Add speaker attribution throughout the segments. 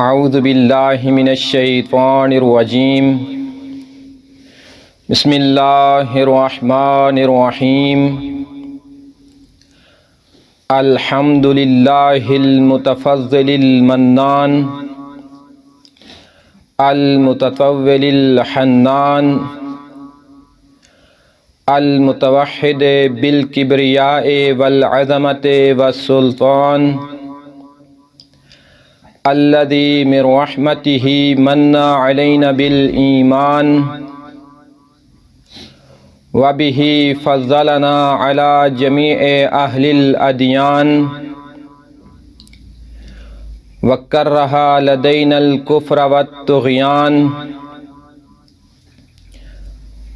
Speaker 1: اعوذ باللہ من الشیطان الرجیم بسم اللہ الرحمن الرحیم الحمد للہ المتفضل المنان المتطول الحنان المتوحد بالکبریاء والعظمت والسلطان الذي من رحمته من علينا بالإيمان وبه فضلنا على جميع أهل الأديان وكره لدينا الكفر والطغيان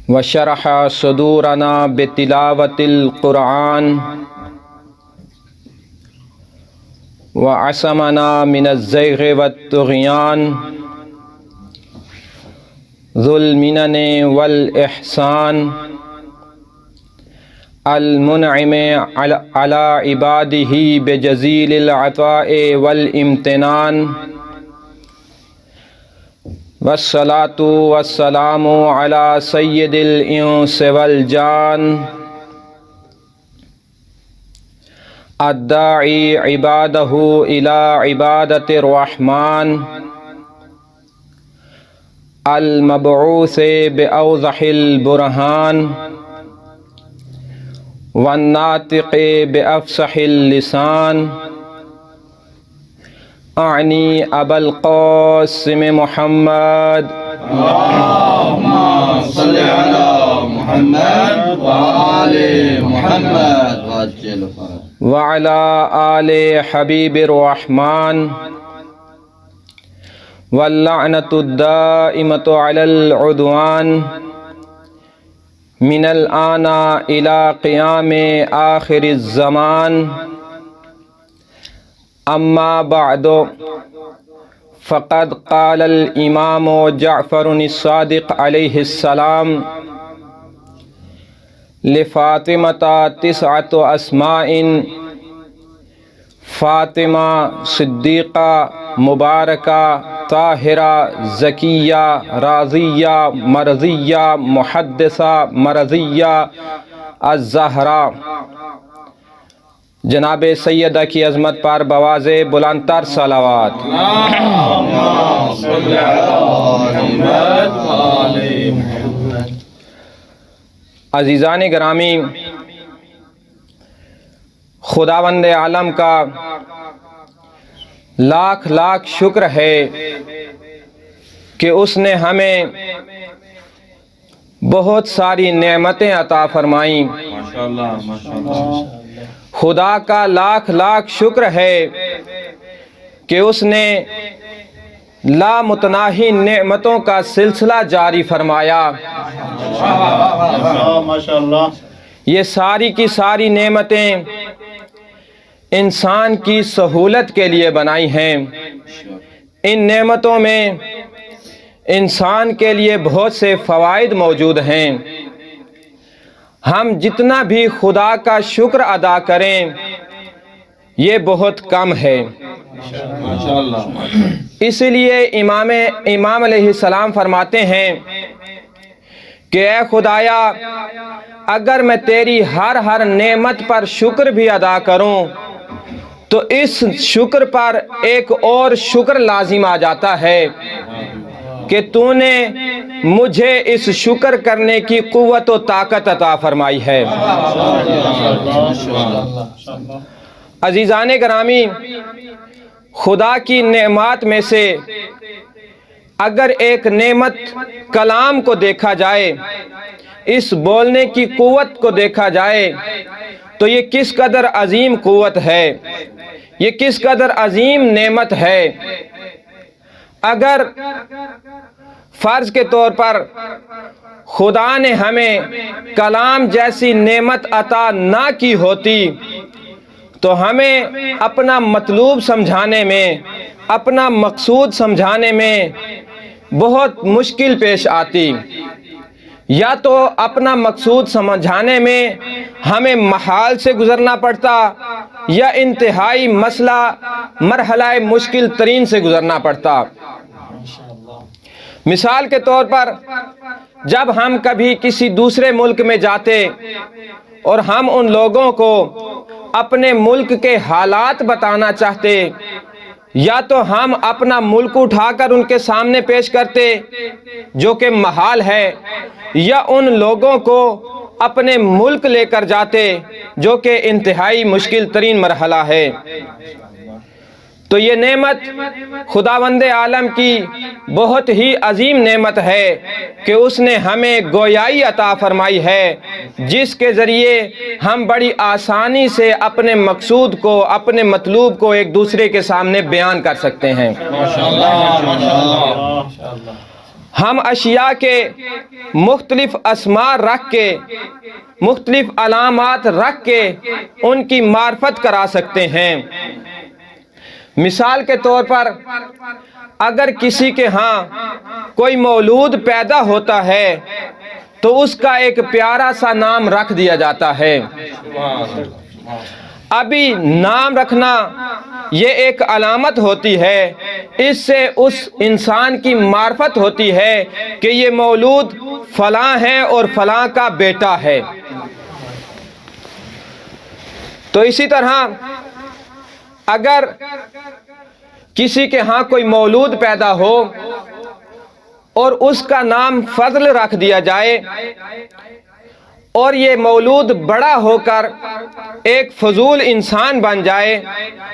Speaker 1: وشرح صدورنا بتلاوة القرآن وعصمنا من الزيغ والطغيان ذو المنن والإحسان المنعم على عباده بجزيل العطاء والامتنان والصلاة والسلام على سيد الإنس والجان الداعي عباده إلى عبادة الرحمن المبعوث بأوضح البرهان والناطق بأفصح اللسان أعني أبا القاسم محمد
Speaker 2: اللهم صل على محمد وآل محمد وعجل فرج
Speaker 1: وعلى آل حبيب الرحمن واللعنة الدائمة على العدوان من الآن إلى قيام آخر الزمان أما بعد فقد قال الإمام جعفر الصادق عليه السلام لفاطمة 9 أسماء فاطمة صدیقہ مبارکہ طاہرہ زکیہ راضیہ مرضیہ محدثہ مرضیہ الزہرا جناب سیدہ کی عظمت پر بواز بلند تر صلوات۔
Speaker 2: اللهم صل على محمد وآل محمد۔
Speaker 1: عزیزان گرامی، خداوند عالم کا لاکھ لاکھ شکر ہے کہ اس نے ہمیں بہت ساری نعمتیں عطا فرمائیں۔
Speaker 2: ماشاءاللہ ماشاءاللہ۔
Speaker 1: خدا کا لاکھ لاکھ شکر ہے کہ اس نے لامتناہی نعمتوں کا سلسلہ جاری فرمایا۔
Speaker 2: ماشاءاللہ۔
Speaker 1: یہ ساری کی ساری نعمتیں انسان کی سہولت کے لیے بنائی ہیں۔ ان نعمتوں میں انسان کے لیے بہت سے فوائد موجود ہیں۔ ہم جتنا بھی خدا کا شکر ادا کریں یہ بہت کم ہے۔
Speaker 2: ماشاءاللہ۔
Speaker 1: اس لیے امام علیہ السلام فرماتے ہیں کہ اے خدایا، اگر میں تیری ہر نعمت پر شکر بھی ادا کروں تو اس شکر پر ایک اور شکر لازم آ جاتا ہے کہ تو نے مجھے اس شکر کرنے کی قوت و طاقت عطا فرمائی ہے۔ عزیزان گرامی، خدا کی نعمات میں سے اگر ایک نعمت کلام کو دیکھا جائے، اس بولنے کی قوت کو دیکھا جائے تو یہ کس قدر عظیم قوت ہے، یہ کس قدر عظیم نعمت ہے۔ اگر فرض کے طور پر خدا نے ہمیں کلام جیسی نعمت عطا نہ کی ہوتی تو ہمیں اپنا مطلوب سمجھانے میں، اپنا مقصود سمجھانے میں بہت مشکل پیش آتی۔ یا تو اپنا مقصود سمجھانے میں ہمیں محال سے گزرنا پڑتا، یا انتہائی مرحلہ مشکل ترین سے گزرنا پڑتا۔ مثال کے طور پر جب ہم کبھی کسی دوسرے ملک میں جاتے اور ہم ان لوگوں کو اپنے ملک کے حالات بتانا چاہتے، یا تو ہم اپنا ملک اٹھا کر ان کے سامنے پیش کرتے جو کہ محال ہے، یا ان لوگوں کو اپنے ملک لے کر جاتے جو کہ انتہائی مشکل ترین مرحلہ ہے۔ تو یہ نعمت خداوند عالم کی بہت ہی عظیم نعمت ہے کہ اس نے ہمیں گویائی عطا فرمائی ہے، جس کے ذریعے ہم بڑی آسانی سے اپنے مقصود کو، اپنے مطلوب کو ایک دوسرے کے سامنے بیان کر سکتے ہیں۔ ہم اشیاء کے مختلف اسماء رکھ کے، مختلف علامات رکھ کے ان کی معرفت کرا سکتے ہیں۔ مثال کے طور پر اگر کسی کے ہاں کوئی مولود پیدا ہوتا ہے تو اس کا ایک پیارا سا نام رکھ دیا جاتا ہے۔ ابھی نام رکھنا یہ ایک علامت ہوتی ہے، اس سے اس انسان کی معرفت ہوتی ہے کہ یہ مولود فلاں ہے اور فلاں کا بیٹا ہے۔ تو اسی طرح اگر کسی کے ہاں کوئی مولود پیدا ہو اور اس کا نام فضل رکھ دیا جائے اور یہ مولود بڑا ہو کر ایک فضول انسان بن جائے،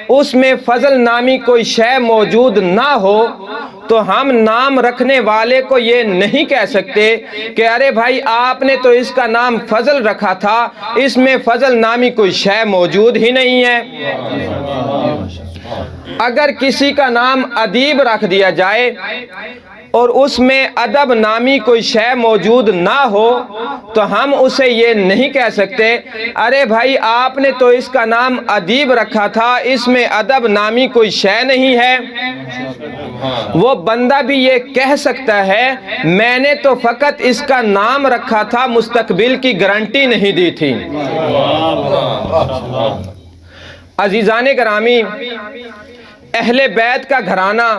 Speaker 1: اس میں فضل نامی کوئی شے موجود نہ ہو، تو ہم نام رکھنے والے کو یہ نہیں کہہ سکتے کہ ارے بھائی آپ نے تو اس کا نام فضل رکھا تھا، اس میں فضل نامی کوئی شے موجود ہی نہیں ہے۔ اگر کسی کا نام ادیب رکھ دیا جائے اور اس میں ادب نامی کوئی شے موجود نہ ہو تو ہم اسے یہ نہیں کہہ سکتے ارے بھائی آپ نے تو اس کا نام ادیب رکھا تھا، اس میں ادب نامی کوئی شے نہیں ہے۔ وہ بندہ بھی یہ کہہ سکتا ہے میں نے تو فقط اس کا نام رکھا تھا، مستقبل کی گارنٹی نہیں دی تھی۔ عزیزان گرامی، اہل بیت کا گھرانہ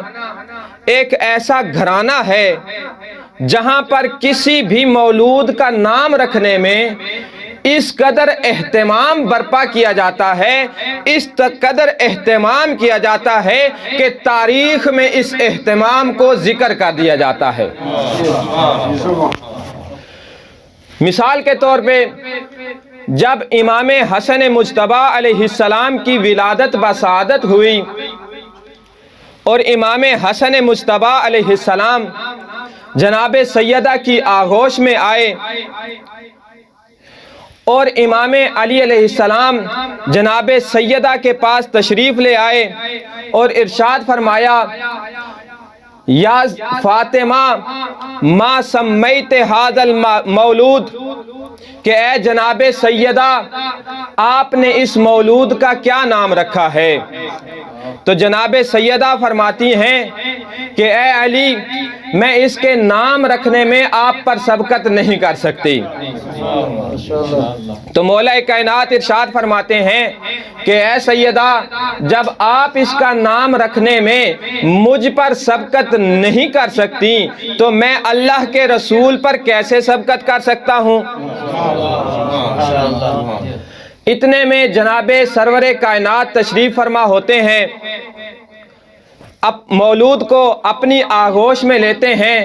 Speaker 1: ایک ایسا گھرانہ ہے جہاں پر کسی بھی مولود کا نام رکھنے میں اس قدر اہتمام برپا کیا جاتا ہے، اس قدر اہتمام کیا جاتا ہے کہ تاریخ میں اس اہتمام کو ذکر کر دیا جاتا ہے۔ مثال کے طور پہ جب امام حسن مجتبی علیہ السلام کی ولادت بسعادت ہوئی اور امام حسن مجتبی علیہ السلام جناب سیدہ کی آغوش میں آئے اور امام علی علیہ السلام جناب سیدہ کے پاس تشریف لے آئے اور ارشاد فرمایا یا فاطمہ ما سمیت ھذا المولود، کہ اے جناب سیدہ آپ نے اس مولود کا کیا نام رکھا ہے؟ تو جناب سیدہ فرماتی ہیں کہ اے علی میں اس کے نام رکھنے میں آپ پر سبقت نہیں کر سکتی۔ تو مولا کائنات ارشاد فرماتے ہیں کہ اے سیدہ جب آپ اس کا نام رکھنے میں مجھ پر سبقت نہیں کر سکتی تو میں اللہ کے رسول پر کیسے سبقت کر سکتا ہوں؟ اتنے میں جناب سرور کائنات تشریف فرما ہوتے ہیں، اب مولود کو اپنی آغوش میں لیتے ہیں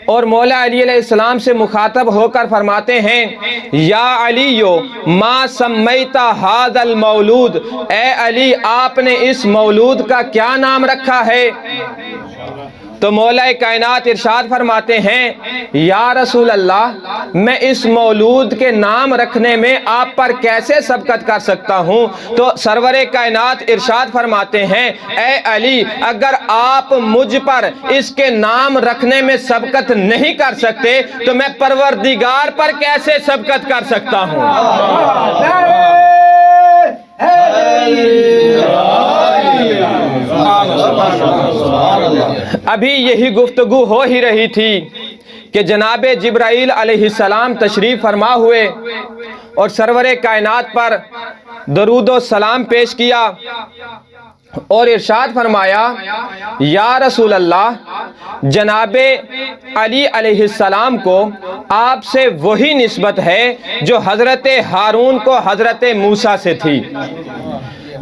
Speaker 1: اور مولا علی علیہ السلام سے مخاطب ہو کر فرماتے ہیں یا علی ما سمیت ھذا المولود، اے علی آپ نے اس مولود کا کیا نام رکھا ہے؟ تو مولا کائنات ارشاد فرماتے ہیں یا رسول اللہ میں اس مولود کے نام رکھنے میں آپ پر کیسے سبقت کر سکتا ہوں؟ تو سرور کائنات ارشاد فرماتے ہیں اے علی اگر آپ مجھ پر اس کے نام رکھنے میں سبقت نہیں کر سکتے تو میں پروردگار پر کیسے سبقت کر سکتا ہوں؟ ابھی یہی گفتگو ہو ہی رہی تھی کہ جناب جبرائیل علیہ السلام تشریف فرما ہوئے اور سرور کائنات پر درود و سلام پیش کیا اور ارشاد فرمایا یا رسول اللہ، جناب علی علیہ السلام کو آپ سے وہی نسبت ہے جو حضرت ہارون کو حضرت موسیٰ سے تھی۔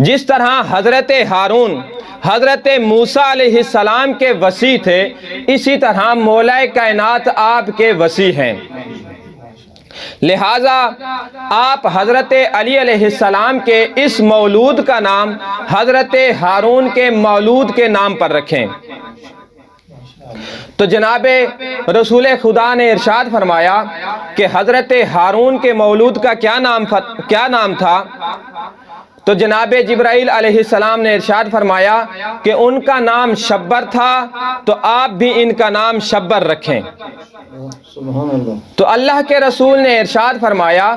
Speaker 1: جس طرح حضرت ہارون حضرت موسیٰ علیہ السلام کے وصی تھے، اسی طرح مولا کائنات آپ کے وصی ہیں۔ لہٰذا آپ حضرت علی علیہ السلام کے اس مولود کا نام حضرت ہارون کے مولود کے نام پر رکھیں۔ تو جناب رسول خدا نے ارشاد فرمایا کہ حضرت ہارون کے مولود کا کیا نام تھا؟ تو جناب جبرائیل علیہ السلام نے ارشاد فرمایا کہ ان کا نام شبر تھا، تو آپ بھی ان کا نام شبر رکھیں۔ تو اللہ کے رسول نے ارشاد فرمایا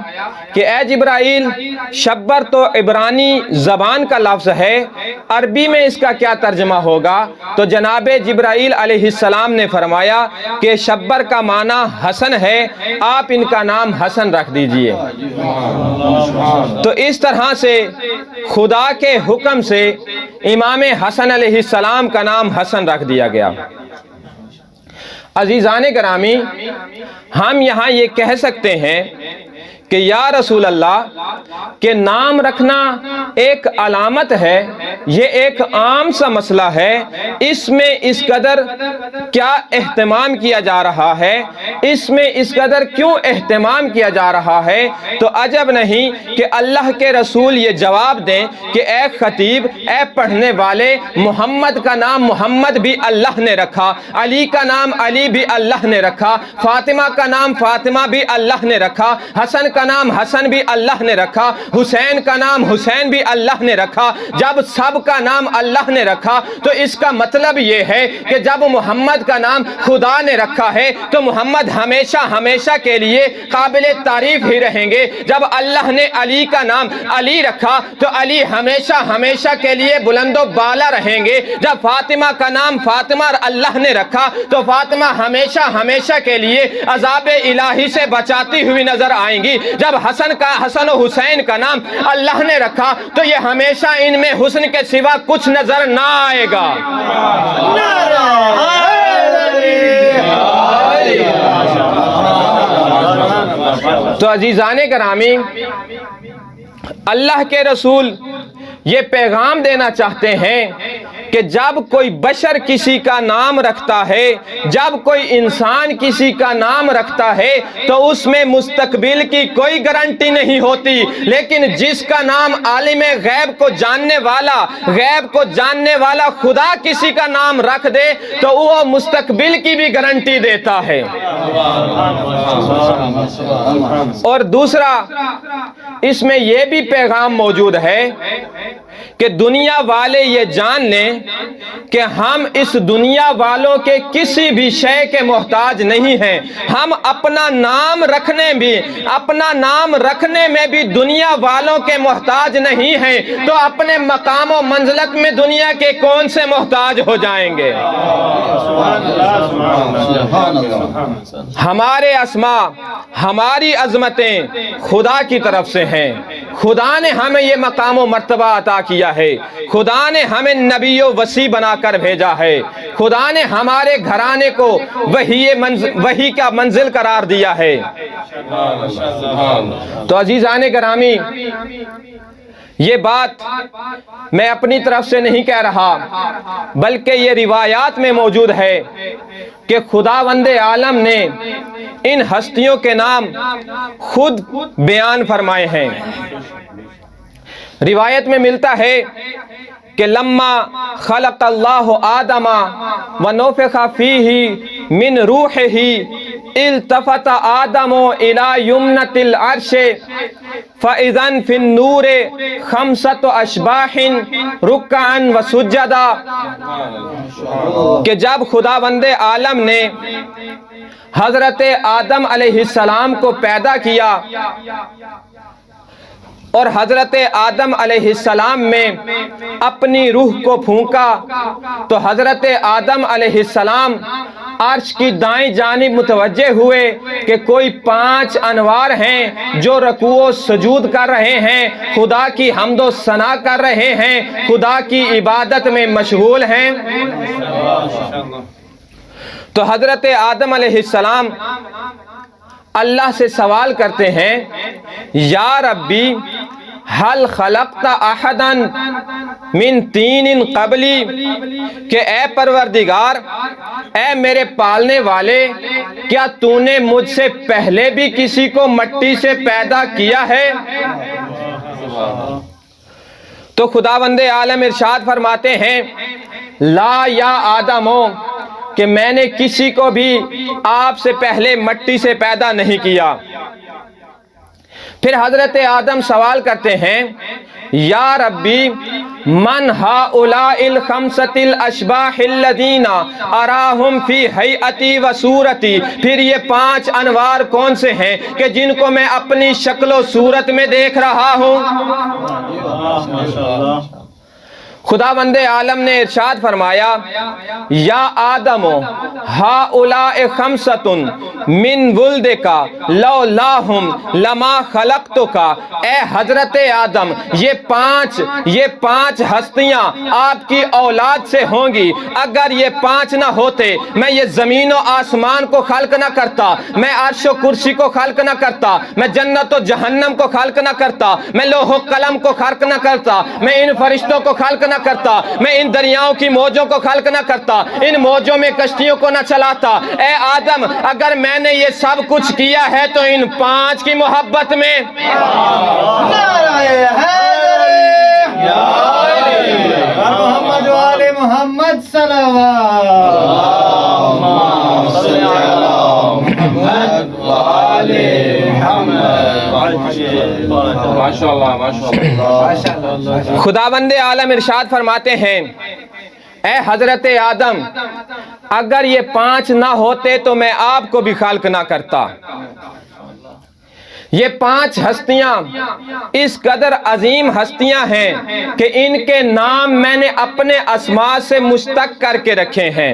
Speaker 1: کہ اے جبرائیل، شبر تو عبرانی زبان کا لفظ ہے، عربی میں اس کا کیا ترجمہ ہوگا؟ تو جناب جبرائیل علیہ السلام نے فرمایا کہ شبر کا معنی حسن ہے، آپ ان کا نام حسن رکھ دیجئے۔ تو اس طرح سے خدا کے حکم سے امام حسن علیہ السلام کا نام حسن رکھ دیا گیا۔ عزیزان گرامی، ہم یہاں یہ کہہ سکتے ہیں کہ یا رسول اللہ کہ نام رکھنا ایک علامت ہے، یہ ایک عام سا مسئلہ ہے، اس میں اس قدر کیا اہتمام کیا جا رہا ہے، اس میں اس قدر کیوں اہتمام کیا جا رہا ہے؟ تو عجب نہیں کہ اللہ کے رسول یہ جواب دیں کہ اے خطیب، اے پڑھنے والے، محمد کا نام محمد بھی اللہ نے رکھا، علی کا نام علی بھی اللہ نے رکھا، فاطمہ کا نام فاطمہ بھی اللہ نے رکھا، حسن کا نام حسن بھی اللہ نے رکھا، حسین کا نام حسین بھی اللہ نے رکھا۔ جب سب کا نام اللہ نے رکھا تو اس کا مطلب یہ ہے کہ جب محمد کا نام خدا نے رکھا ہے تو محمد ہمیشہ ہمیشہ کے لیے قابل تعریف ہی رہیں گے۔ جب اللہ نے علی کا نام علی رکھا تو علی ہمیشہ ہمیشہ کے لیے بلند و بالا رہیں گے۔ جب فاطمہ کا نام فاطمہ اللہ نے رکھا تو فاطمہ ہمیشہ ہمیشہ کے لیے عذاب الہی سے بچاتی ہوئی نظر آئیں گی۔ جب حسن و حسین کا نام اللہ نے رکھا تو یہ ہمیشہ ان میں حسن کے سوا کچھ نظر نہ آئے گا۔ تو عزیزان گرامی، اللہ کے رسول یہ پیغام دینا چاہتے ہیں کہ جب کوئی بشر کسی کا نام رکھتا ہے، جب کوئی انسان کسی کا نام رکھتا ہے تو اس میں مستقبل کی کوئی گارنٹی نہیں ہوتی، لیکن جس کا نام عالم غیب کو جاننے والا خدا کسی کا نام رکھ دے تو وہ مستقبل کی بھی گارنٹی دیتا ہے۔ اور دوسرا اس میں یہ بھی پیغام موجود ہے کہ دنیا والے یہ جان لیں کہ ہم اس دنیا والوں کے کسی بھی شے کے محتاج نہیں ہیں۔ ہم اپنا نام رکھنے میں بھی دنیا والوں کے محتاج نہیں ہیں، تو اپنے مقام و منزلت میں دنیا کے کون سے محتاج ہو جائیں گے؟ ہمارے اسماء، ہماری عظمتیں خدا کی طرف سے ہیں۔ خدا نے ہمیں یہ مقام و مرتبہ عطا کیا ہے، خدا نے ہمیں نبی و وصی بنا کر بھیجا ہے، خدا نے ہمارے گھرانے کو وحی کا منزل قرار دیا ہے۔ تو عزیزان گرامی، یہ بات میں اپنی طرف سے نہیں کہہ رہا، بلکہ یہ روایات میں موجود ہے کہ خداوند عالم نے ان ہستیوں کے نام خود بیان فرمائے ہیں۔ روایت میں ملتا ہے کہ لما خلق اللہ آدم ونفخ فیہ من روحہ التفت آدم الی یمنۃ العرش فاذا فی النور خمسۃ اشباح رکعا وسجدا، کہ جب خداوند عالم نے حضرت آدم علیہ السلام کو پیدا کیا اور حضرت آدم علیہ السلام میں اپنی روح کو پھونکا تو حضرت آدم علیہ السلام عرش کی دائیں جانب متوجہ ہوئے کہ کوئی 5 انوار ہیں جو رکوع و سجود کر رہے ہیں، خدا کی حمد و ثنا کر رہے ہیں، خدا کی عبادت میں مشغول ہیں۔ تو حضرت آدم علیہ السلام اللہ سے سوال کرتے ہیں، یا ربی حل خلقت احدا من طین قبلی، کہ اے پروردگار، اے میرے پالنے والے، کیا تو نے مجھ سے پہلے بھی کسی کو مٹی سے پیدا کیا ہے؟ تو خداوند عالم ارشاد فرماتے ہیں، لا یا آدمو، کہ میں نے کسی کو بھی آپ سے پہلے مٹی سے پیدا نہیں کیا۔ پھر حضرت آدم سوال کرتے ہیں، یا ربی من ہؤلاء الخمسۃ الاشباح الذین اراہم فی ہیئتی و صورتی، پھر یہ 5 انوار کون سے ہیں کہ جن کو میں اپنی شکل و صورت میں دیکھ رہا ہوں؟ خداوند عالم نے ارشاد فرمایا، یا آدم ہؤلاء خمسۃ من ولدک لولاہم لما خلقتک، اے حضرت آدم، یہ پانچ ہستیاں آپ کی اولاد سے ہوں گی، اگر یہ 5 نہ ہوتے میں یہ زمین و آسمان کو خلق نہ کرتا، میں عرش و کرسی کو خلق نہ کرتا، میں جنت و جہنم کو خلق نہ کرتا، میں لوح و قلم کو خلق نہ کرتا، میں ان فرشتوں کو خلق نہ کرتا، میں ان دریاؤں کی موجوں کو خلق نہ کرتا، ان موجوں میں کشتیوں کو نہ چلاتا۔ اے آدم، اگر میں نے یہ سب کچھ کیا ہے تو ان 5 کی محبت میں
Speaker 3: محمد و آل محمد صلوات۔
Speaker 1: خداوند عالم ارشاد فرماتے ہیں، اے حضرت آدم، اگر یہ 5 نہ ہوتے تو میں آپ کو بھی خلق نہ کرتا۔ یہ 5 ہستیاں اس قدر عظیم ہستیاں ہیں کہ ان کے نام میں نے اپنے اسماء سے مشتق کر کے رکھے ہیں،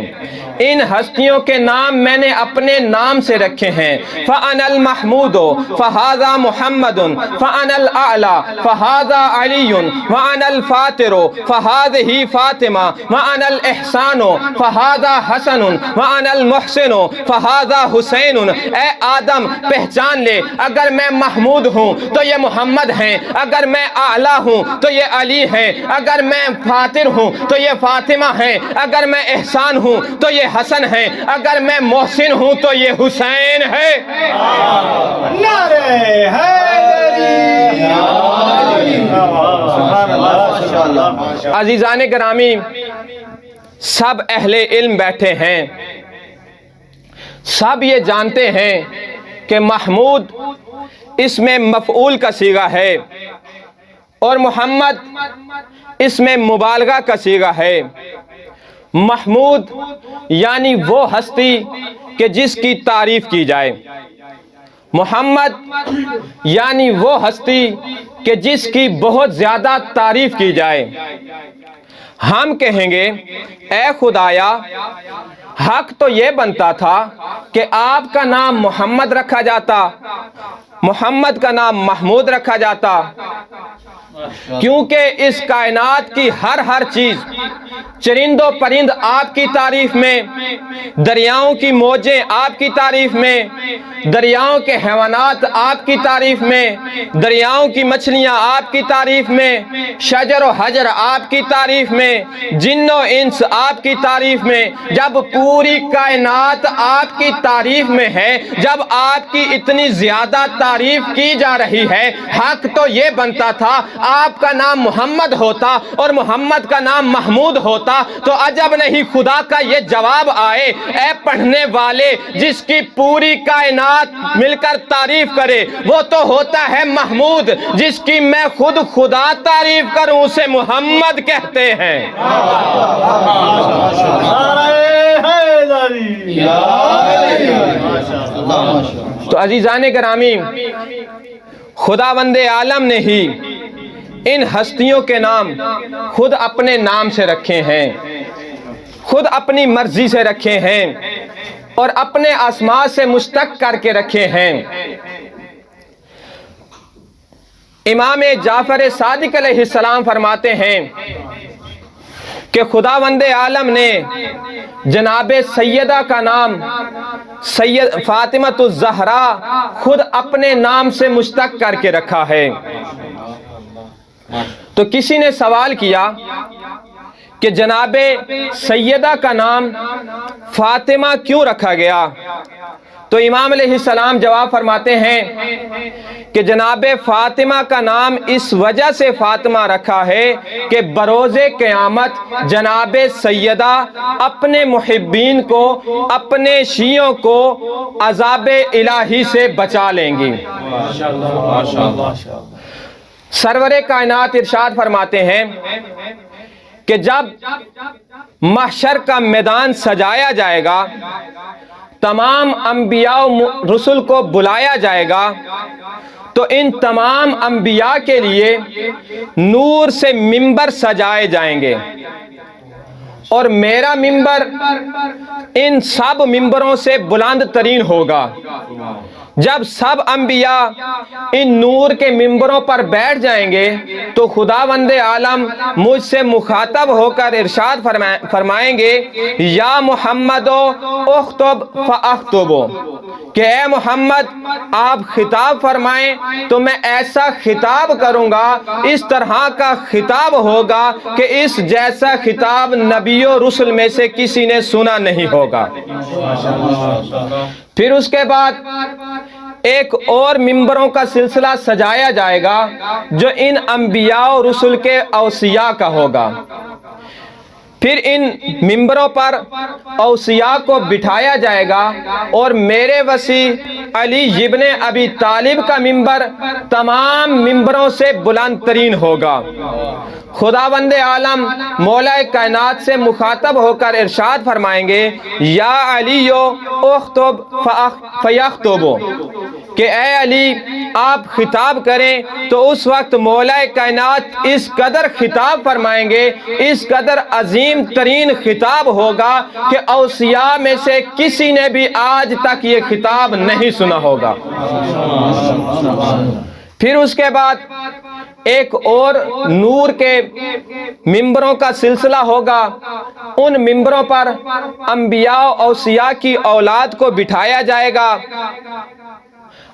Speaker 1: ان ہستیوں کے نام میں نے اپنے نام سے رکھے ہیں۔ فَأَنَا الْمَحْمُودُ فَهَذَا مُحَمَّدٌ فَأَنَا الْأَعْلَى فَهَذَا عَلِيٌّ وَأَنَا الْفَاتِرُ فَهَذِهِ فَاطِمَةٌ وَأَنَا الْإِحْسَانُ فَهَذَا حَسَنٌ وَأَنَا الْمُحْسِنُ فَهَذَا حُسَيْنٌ۔ اے آدم، پہچان لے، اگر میں محمود ہوں تو یہ محمد ہیں، اگر میں اعلیٰ ہوں تو یہ علی ہیں، اگر میں فاتر ہوں تو یہ فاطمہ ہیں، اگر میں احسان ہوں تو یہ حسن ہیں، اگر میں محسن ہوں تو یہ حسین ہے۔
Speaker 3: نعرہ حیدری۔
Speaker 1: عزیزان گرامی، سب اہل علم بیٹھے ہیں، سب یہ جانتے ہیں کہ محمود اس میں مفعول کا صیغہ ہے اور محمد اس میں مبالغہ کا صیغہ ہے۔ محمود یعنی وہ ہستی کہ جس کی تعریف کی جائے، محمد یعنی وہ ہستی کہ جس کی بہت زیادہ تعریف کی جائے۔ ہم کہیں گے، اے خدایا، حق تو یہ بنتا تھا کہ آپ کا نام محمد رکھا جاتا، محمد کا نام محمود رکھا جاتا، کیونکہ اس کائنات کی ہر چیز، چرند و پرند آپ کی تعریف میں، دریاؤں کی موجیں آپ کی تعریف میں، دریاؤں کے حیوانات آپ کی تعریف میں، دریاؤں کی مچھلیاں آپ کی تعریف میں، شجر و حجر آپ کی تعریف میں، جن و انس آپ کی تعریف میں۔ جب پوری کائنات آپ کی تعریف میں ہے، جب آپ کی اتنی زیادہ تعریف کی جا رہی ہے، حق تو یہ بنتا تھا آپ کا نام محمد ہوتا اور محمد کا نام محمود ہوتا، تو عجب نہیں خدا کا یہ جواب آئے، اے پڑھنے والے، جس کی پوری کائنات مل کر تعریف کرے وہ تو ہوتا ہے محمود، جس کی میں خود خدا تعریف کروں اسے محمد کہتے ہیں۔ تو عزیزان گرامی، خداوند عالم نے ہی ان ہستیوں کے نام خود اپنے نام سے رکھے ہیں، خود اپنی مرضی سے رکھے ہیں اور اپنے اسماء سے مشتق کر کے رکھے ہیں۔ امام جعفر صادق علیہ السلام فرماتے ہیں کہ خداوند عالم نے جناب سیدہ کا نام فاطمۃ الزہرا خود اپنے نام سے مشتق کر کے رکھا ہے۔ تو کسی نے سوال کیا کہ جناب سیدہ کا نام فاطمہ کیوں رکھا گیا؟ تو امام علیہ السلام جواب فرماتے ہیں کہ جناب فاطمہ کا نام اس وجہ سے فاطمہ رکھا ہے کہ بروز قیامت جناب سیدہ اپنے محبین کو، اپنے شیعوں کو عذاب الہی سے بچا لیں گی۔ سرور کائنات ارشاد فرماتے ہیں کہ جب محشر کا میدان سجایا جائے گا، تمام انبیاء و رسل کو بلایا جائے گا، تو ان تمام انبیاء کے لیے نور سے ممبر سجائے جائیں گے، اور میرا ممبر ان سب ممبروں سے بلند ترین ہوگا۔ جب سب انبیاء ان نور کے ممبروں پر بیٹھ جائیں گے تو خداوند عالم مجھ سے مخاطب ہو کر ارشاد فرمائیں گے، یا محمد اخطب فاخطب، کہ اے محمد آپ خطاب فرمائیں تو میں ایسا خطاب کروں گا، اس طرح کا خطاب ہوگا کہ اس جیسا خطاب نبی و رسل میں سے کسی نے سنا نہیں ہوگا۔ پھر اس کے بعد ایک اور ممبروں کا سلسلہ سجایا جائے گا جو ان انبیاء و رسل کے اوصیاء کا ہوگا۔ پھر ان ممبروں پر اوصیاء کو بٹھایا جائے گا، اور میرے وسیع علی ابن ابی طالب کا ممبر تمام ممبروں سے بلند ترین ہوگا۔ خداوند عالم مولا کائنات سے مخاطب ہو کر ارشاد فرمائیں گے، یا علی اخطب فیخطب، کہ اے علی آپ خطاب کریں، تو اس وقت مولا کائنات اس قدر خطاب فرمائیں گے، اس قدر عظیم ترین خطاب ہوگا کہ اوصیاء میں سے کسی نے بھی آج تک یہ خطاب نہیں سنا ہوگا۔ پھر اس کے بعد ایک اور نور کے ممبروں کا سلسلہ ہوگا، ان ممبروں پر انبیاء و اوصیاء کی اولاد کو بٹھایا جائے گا،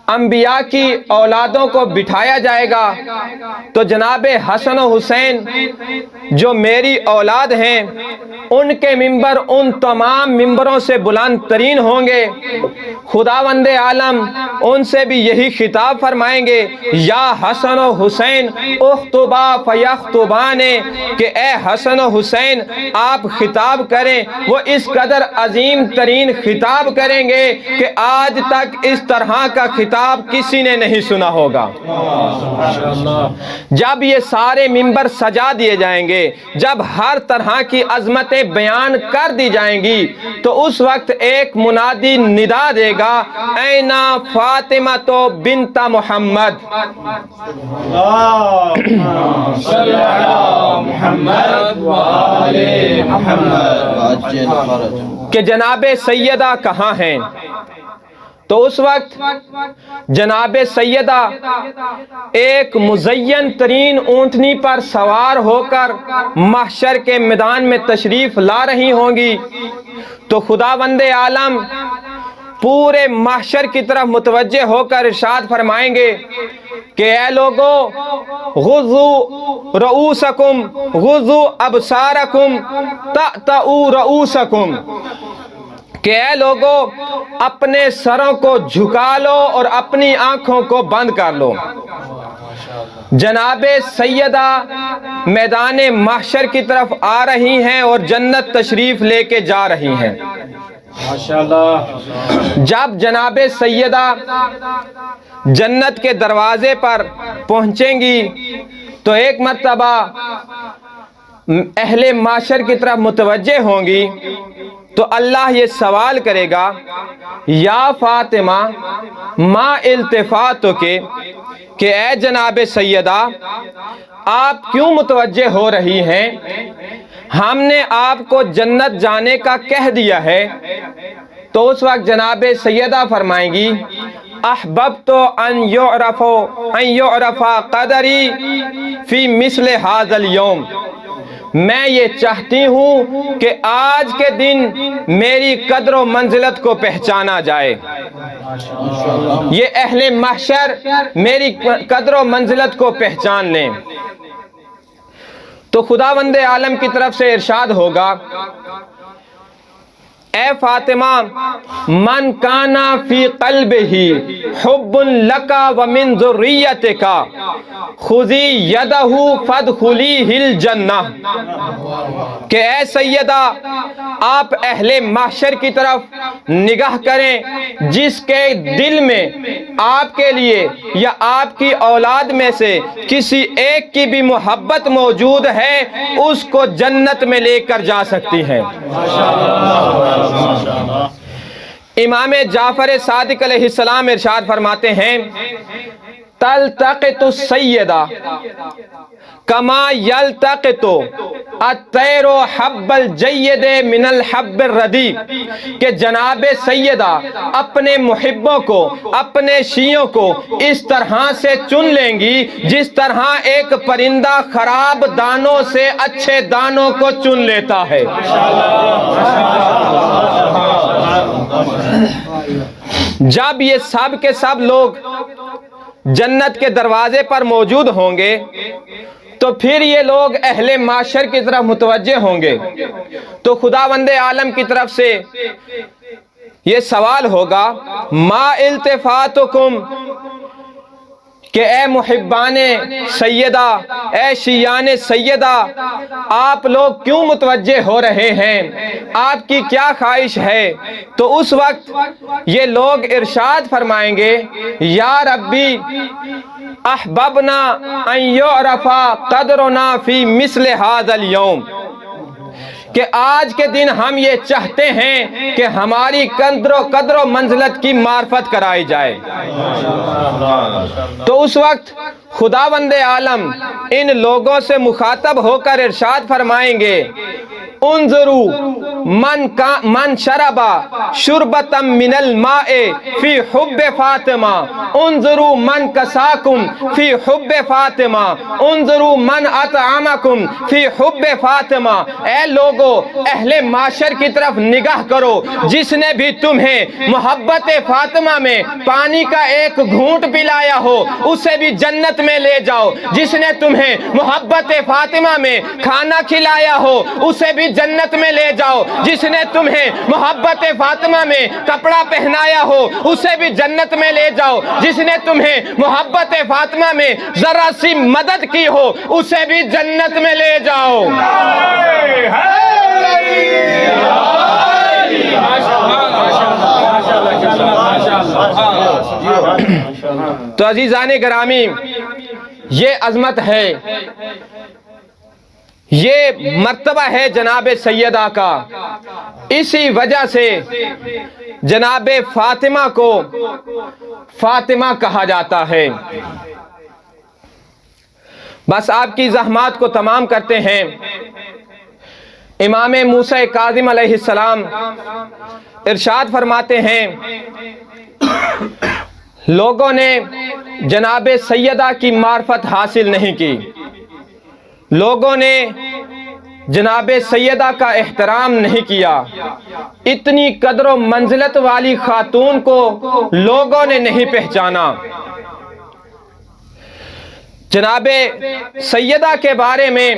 Speaker 1: انبیاء کی اولادوں کو بٹھایا جائے گا۔ تو جناب حسن و حسین جو میری اولاد ہیں، ان کے ممبر ان تمام ممبروں سے بلند ترین ہوں گے۔ خداوند عالم ان سے بھی یہی خطاب فرمائیں گے، یا حسن و حسین اخطبا فیخطبان، کہ اے حسن و حسین آپ خطاب کریں۔ وہ اس قدر عظیم ترین خطاب کریں گے کہ آج تک اس طرح کا خطاب کسی نے نہیں سنا ہوگا۔ جب یہ سارے ممبر سجا دیے جائیں گے، جب ہر طرح کی عظمتیں بیان کر دی جائیں گی، تو اس وقت ایک منادی ندا دے گا، اینا فاطمہ تو بنت محمد،
Speaker 2: صلی علی محمد وآل محمد،
Speaker 1: کہ جناب سیدہ کہاں ہیں؟ تو اس وقت جناب سیدہ ایک مزین ترین اونٹنی پر سوار ہو کر محشر کے میدان میں تشریف لا رہی ہوں گی۔ تو خداوند عالم پورے محشر کی طرف متوجہ ہو کر ارشاد فرمائیں گے کہ اے لوگو، غضو رؤوسکم غضو ابصارکم تأتؤ رؤوسکم، کہ اے لوگو اپنے سروں کو جھکا لو اور اپنی آنکھوں کو بند کر لو۔ جناب سیدہ میدان محشر کی طرف آ رہی ہیں اور جنت تشریف لے کے جا رہی ہیں۔ جب جناب سیدہ جنت کے دروازے پر پہنچیں گی تو ایک مرتبہ اہل معاشر کی طرف متوجہ ہوں گی، تو اللہ یہ سوال کرے گا، یا فاطمہ ما التفاتو، کہ اے جناب سیدہ آپ کیوں متوجہ ہو رہی ہیں؟ ہم نے آپ کو جنت جانے کا کہہ دیا ہے۔ تو اس وقت جناب سیدہ فرمائیں گی احببت ان یعرف قدری فی مثل ھذا اليوم، میں یہ چاہتی ہوں کہ آج کے دن میری قدر و منزلت کو پہچانا جائے، یہ اہل محشر میری قدر و منزلت کو پہچان لیں۔ تو خداوند عالم کی طرف سے ارشاد ہوگا اے فاطمہ من کانا فی قلبہ حب لک ومن ذریتک خذی یدہ فادخلیہ الجنہ، کہ اے سیدہ آپ اہل محشر کی طرف نگاہ کریں جس کے دل میں آپ کے لیے یا آپ کی اولاد میں سے کسی ایک کی بھی محبت موجود ہے، اس کو جنت میں لے کر جا سکتی ہیں۔ امام جعفر صادق علیہ السلام ارشاد فرماتے ہیں تلتقط السیدہ کما یلتقط الطیر حب الجید من الحب الردی، کہ جناب سیدہ اپنے محبوں کو، اپنے شیعوں کو اس طرح سے چن لیں گی جس طرح ایک پرندہ خراب دانوں سے اچھے دانوں کو چن لیتا ہے۔ جب یہ سب کے سب لوگ جنت کے دروازے پر موجود ہوں گے تو پھر یہ لوگ اہل معاشر کی طرف متوجہ ہوں گے، تو خداوند عالم کی طرف سے یہ سوال ہوگا ما التفاتکم، کہ اے محبان سیدہ، اے شیعان سیدہ، آپ لوگ کیوں متوجہ ہو رہے ہیں، آپ کی کیا خواہش ہے؟ تو اس وقت یہ لوگ ارشاد فرمائیں گے یا ربی احببنا ان یعرف قدرنا فی مثل ھذا اليوم، کہ آج کے دن ہم یہ چاہتے ہیں کہ ہماری قدر و منزلت کی معرفت کرائی جائے۔ تو اس وقت خداوند عالم ان لوگوں سے مخاطب ہو کر ارشاد فرمائیں گے انظروا من شرب شربتا من الماء فی حب فاطمہ، انظروا من کساکم فی حب فاطمہ، انظروا من اطعمکم فی حب فاطمہ۔ اے لوگو اہل معاشر کی طرف نگاہ کرو، جس نے بھی تمہیں محبت فاطمہ میں پانی کا ایک گھونٹ پلایا ہو اسے بھی جنت میں لے جاؤ، جس نے تمہیں محبت فاطمہ میں کھانا کھلایا ہو اسے بھی جنت میں لے جاؤ، جس نے تمہیں محبت فاطمہ میں کپڑا پہنایا ہو اسے بھی جنت میں لے جاؤ، جس نے تمہیں محبت فاطمہ میں ذرا سی مدد کی ہو اسے بھی جنت میں لے جاؤ۔ تو عزیزان گرامی، یہ عظمت ہے، یہ مرتبہ ہے جناب سیدہ کا، اسی وجہ سے جناب فاطمہ کو فاطمہ کہا جاتا ہے۔ بس آپ کی زحمات کو تمام کرتے ہیں۔ امام موسیٰ کاظم علیہ السلام ارشاد فرماتے ہیں لوگوں نے جناب سیدہ کی معرفت حاصل نہیں کی، لوگوں نے جناب سیدہ کا احترام نہیں کیا، اتنی قدر و منزلت والی خاتون کو لوگوں نے نہیں پہچانا۔ جناب سیدہ کے بارے میں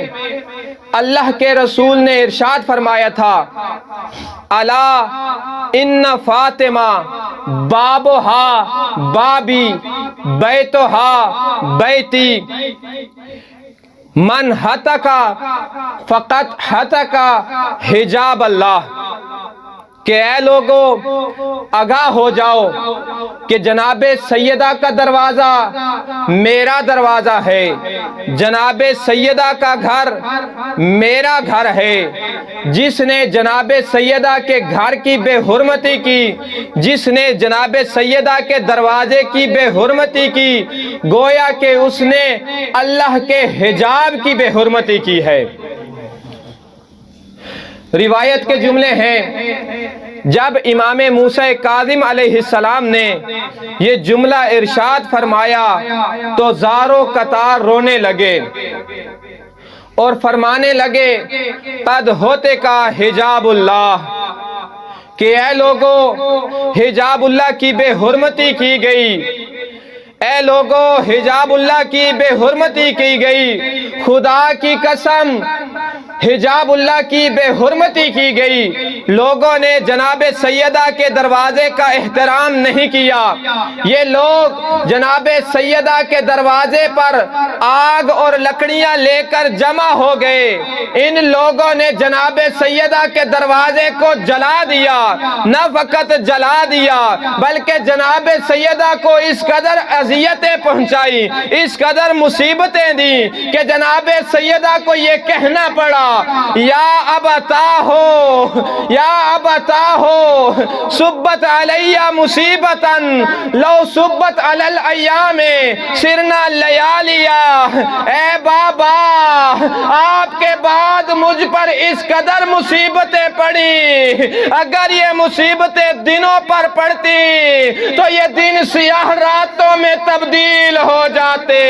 Speaker 1: اللہ کے رسول نے ارشاد فرمایا تھا الا ان فاطمہ بابها بابی بیتها بیتی من ہتکا فقط ہتکا حجاب اللہ، کہ اے لوگو آگاہ ہو جاؤ کہ جناب سیدہ کا دروازہ میرا دروازہ ہے، جناب سیدہ کا گھر میرا گھر ہے۔ جس نے جناب سیدہ کے گھر کی بے حرمتی کی، جس نے جناب سیدہ کے دروازے کی بے حرمتی کی، گویا کہ اس نے اللہ کے حجاب کی بے حرمتی کی ہے۔ روایت کے جملے ہیں، جب امام موسیٰ کاظم علیہ السلام نے یہ جملہ ارشاد فرمایا تو زاروں قطار رونے لگے اور فرمانے لگے قد ہوتے کا حجاب اللہ، کہ اے لوگو حجاب اللہ کی بے حرمتی کی گئی، اے لوگو حجاب اللہ کی بے حرمتی کی گئی، خدا کی قسم حجاب اللہ کی بے حرمتی کی گئی۔ لوگوں نے جناب سیدہ کے دروازے کا احترام نہیں کیا، یہ لوگ جناب سیدہ کے دروازے پر آگ اور لکڑیاں لے کر جمع ہو گئے، ان لوگوں نے جناب سیدہ کے دروازے کو جلا دیا، نہ فقط جلا دیا بلکہ جناب سیدہ کو اس قدر اذیتیں پہنچائی، اس قدر مصیبتیں دی کہ جناب سیدہ کو یہ کہنا پڑا یا ابتا ہو صبت علیہ مصیبتاً لو صبت علی الایام سرنا لیالیا، اے بابا آپ کے بعد مجھ پر اس قدر مصیبتیں پڑی، اگر یہ مصیبتیں دنوں پر پڑتی تو یہ دن سیاہ راتوں میں تبدیل ہو جاتے۔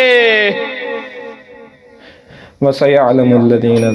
Speaker 1: وَسَيَعْلَمُ الَّذِينَ